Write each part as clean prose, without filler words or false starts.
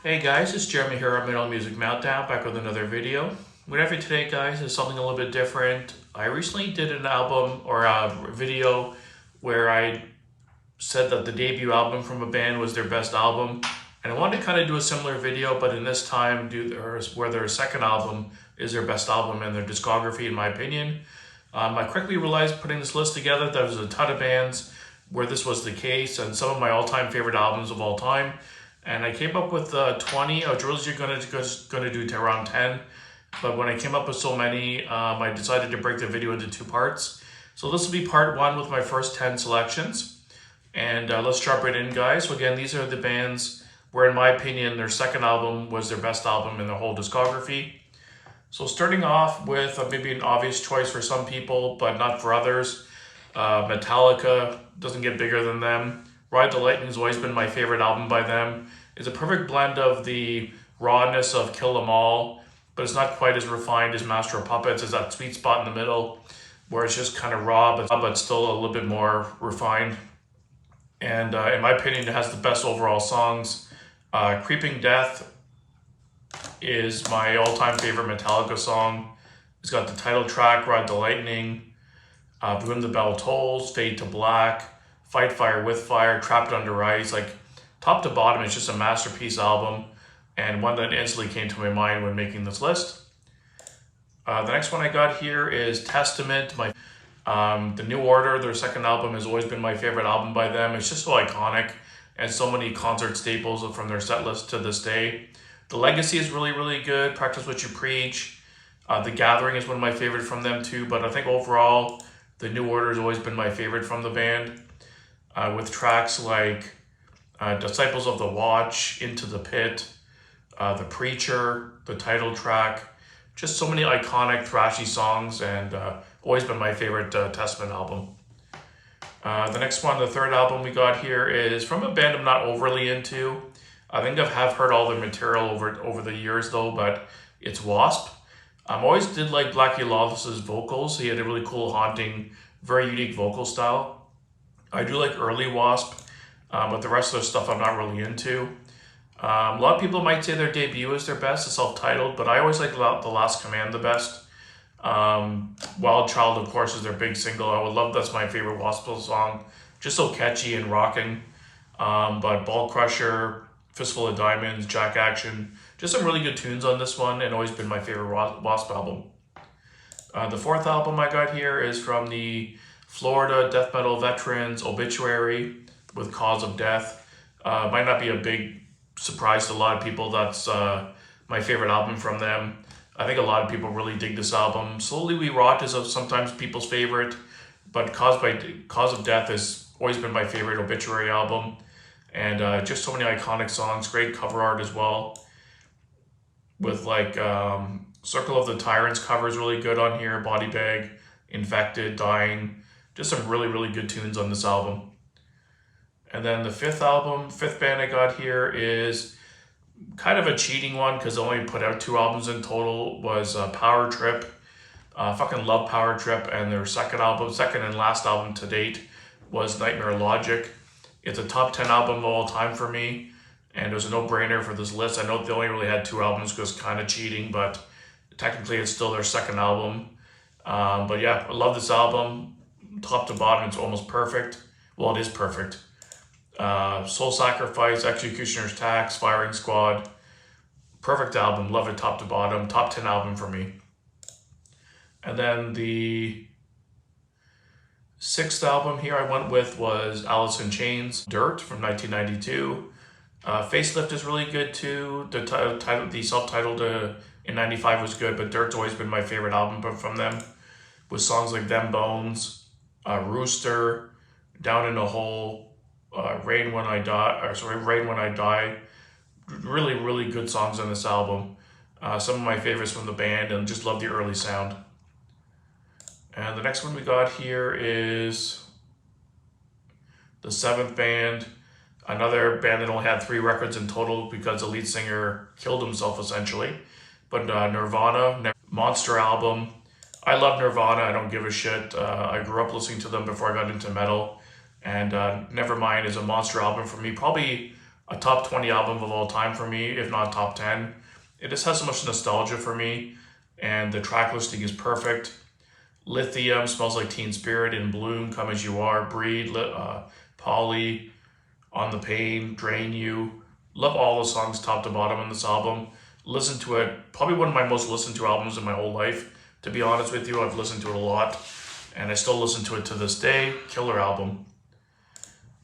Hey guys, it's Jeremy here on Metal Music Meltdown, back with another video. What I have for today, guys, is something a little bit different. I recently did an album or a video where I said that the debut album from a band was their best album, and I wanted to kind of do a similar video, but in this time, where their second album is their best album in their discography, in my opinion. I quickly realized putting this list together that there was a ton of bands where this was the case, and some of my all-time favorite albums of all time. And I came up with 20. I was originally going to do to around 10, but when I came up with so many, I decided to break the video into two parts. So this will be part one with my first 10 selections. And let's jump right in, guys. So again, these are the bands where, in my opinion, their second album was their best album in their whole discography. So starting off with maybe an obvious choice for some people, but not for others. Metallica, doesn't get bigger than them. Ride the Lightning has always been my favorite album by them. It's a perfect blend of the rawness of Kill 'Em All, but it's not quite as refined as Master of Puppets. It's that sweet spot in the middle where it's just kind of raw, but still a little bit more refined. And in my opinion, it has the best overall songs. Creeping Death is my all-time favorite Metallica song. It's got the title track, Ride the Lightning, When the Bell Tolls, Fade to Black, Fight Fire with Fire, Trapped Under Ice. Like, top to bottom, it's just a masterpiece album, and one that instantly came to my mind when making this list. The next one I got here is Testament. The New Order, their second album, has always been my favorite album by them. It's just so iconic, and so many concert staples from their set list to this day. The Legacy is really, really good. Practice What You Preach. The Gathering is one of my favorite from them too, but I think overall, the New Order has always been my favorite from the band. With tracks like Disciples of the Watch, Into the Pit, The Preacher, the title track, just so many iconic thrashy songs, and always been my favorite Testament album. The next one, the third album we got here, is from a band I'm not overly into. I think I have heard all their material over the years though, but it's Wasp. I always did like Blackie Lawless's vocals. He had a really cool, haunting, very unique vocal style. I do like early Wasp, but the rest of the stuff I'm not really into. A lot of people might say their debut is their best, it's self-titled, but I always like The Last Command the best. Wild Child, of course, is their big single. I would love, that's my favorite Wasp song. Just so catchy and rocking. But Ball Crusher, Fistful of Diamonds, Jack Action, just some really good tunes on this one, and always been my favorite Wasp album. The fourth album I got here is from the Florida death metal veterans, Obituary, with Cause of Death. Might not be a big surprise to a lot of people. That's my favorite album from them. I think a lot of people really dig this album. Slowly We Rot is sometimes people's favorite, but Cause of Death has always been my favorite Obituary album. And just so many iconic songs, great cover art as well. With like Circle of the Tyrants cover is really good on here, Body Bag, Infected, Dying. Just some really, really good tunes on this album. And then the fifth band I got here is kind of a cheating one because I only put out 2 albums in total, was Power Trip. Fucking love Power Trip, and their second and last album to date was Nightmare Logic. It's a top 10 album of all time for me, and it was a no-brainer for this list. I know they only really had 2 albums because it's kind of cheating, but technically it's still their second album. But yeah, I love this album. Top to bottom, it's almost perfect. Well, it is perfect. Soul Sacrifice, Executioner's Tax, Firing Squad. Perfect album. Love it top to bottom. Top 10 album for me. And then the sixth album here I went with was Allison Chain's Dirt from 1992. Facelift is really good too. The self-titled in 95 was good, but Dirt's always been my favorite album from them, with songs like Them Bones, Rooster, Down in a Hole, Rain When I Die. Really, really good songs on this album. Some of my favorites from the band, and just love the early sound. And the next one we got here is the seventh band. Another band that only had 3 records in total because the lead singer killed himself essentially. But Nirvana, monster album. I love Nirvana, I don't give a shit. I grew up listening to them before I got into metal. And Nevermind is a monster album for me. Probably a top 20 album of all time for me, if not top 10. It just has so much nostalgia for me, and the track listing is perfect. Lithium, Smells Like Teen Spirit, In Bloom, Come As You Are, Breed, Polly, On the Pain, Drain You. Love all the songs top to bottom on this album. Listen to it, probably one of my most listened to albums in my whole life. To be honest with you, I've listened to it a lot, and I still listen to it to this day. Killer album.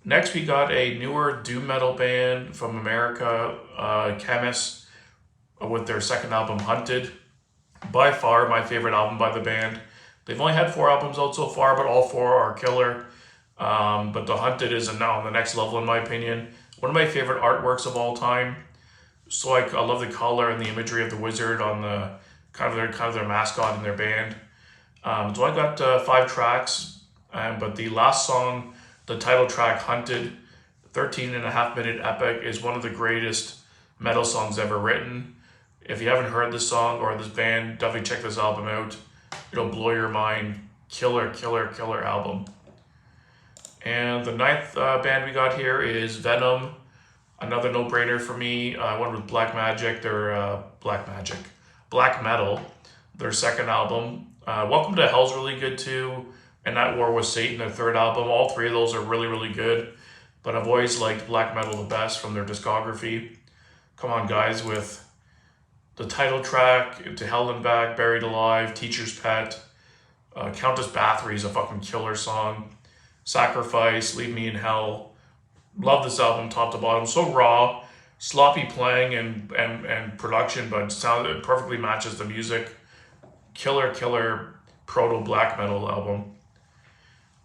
Next, we got a newer doom metal band from America, Chemist, with their second album, Hunted. By far my favorite album by the band. They've only had 4 albums out so far, but all 4 are killer. But the Hunted is now on the next level in my opinion. One of my favorite artworks of all time. So I love the color and the imagery of the wizard on the kind of their mascot in their band. So I got 5 tracks, but the last song, the title track, Hunted, 13.5-minute epic, is one of the greatest metal songs ever written. If you haven't heard this song or this band, definitely check this album out. It'll blow your mind. Killer, killer, killer album. And the 9th band we got here is Venom. Another no-brainer for me. I went with Black Metal, their second album. Welcome to Hell's really good too. And At War with Satan, their third album. All 3 of those are really, really good. But I've always liked Black Metal the best from their discography. Come on, guys, with the title track, To Hell and Back, Buried Alive, Teacher's Pet, Countess Bathory is a fucking killer song. Sacrifice, Leave Me in Hell. Love this album top to bottom. So raw, sloppy playing and production, but it perfectly matches the music. Killer, killer proto black metal album.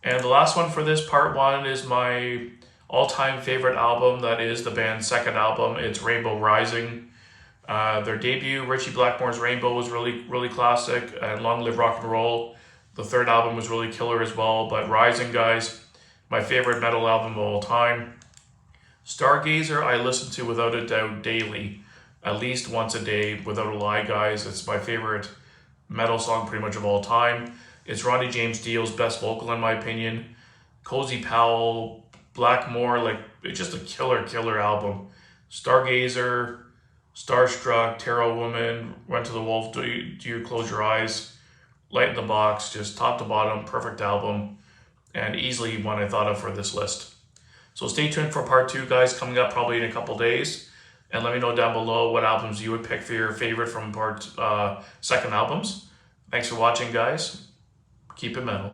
And the last one for this part 1 is my all-time favorite album. That is the band's second album. It's Rainbow Rising. Their debut, Ritchie Blackmore's Rainbow, was really, really classic. And Long Live Rock and Roll. The third album was really killer as well. But Rising, guys, my favorite metal album of all time. Stargazer, I listen to without a doubt daily. At least once a day, without a lie, guys. It's my favorite metal song pretty much of all time. It's Ronnie James Dio's best vocal in my opinion. Cozy Powell, Blackmore, like, it's just a killer, killer album. Stargazer, Starstruck, Tarot Woman, Went to the Wolf, Do You Close Your Eyes, Light in the Box, just top to bottom, perfect album, and easily one I thought of for this list. So stay tuned for part 2, guys, coming up probably in a couple days. And let me know down below what albums you would pick for your favorite from second albums. Thanks for watching, guys. Keep it metal.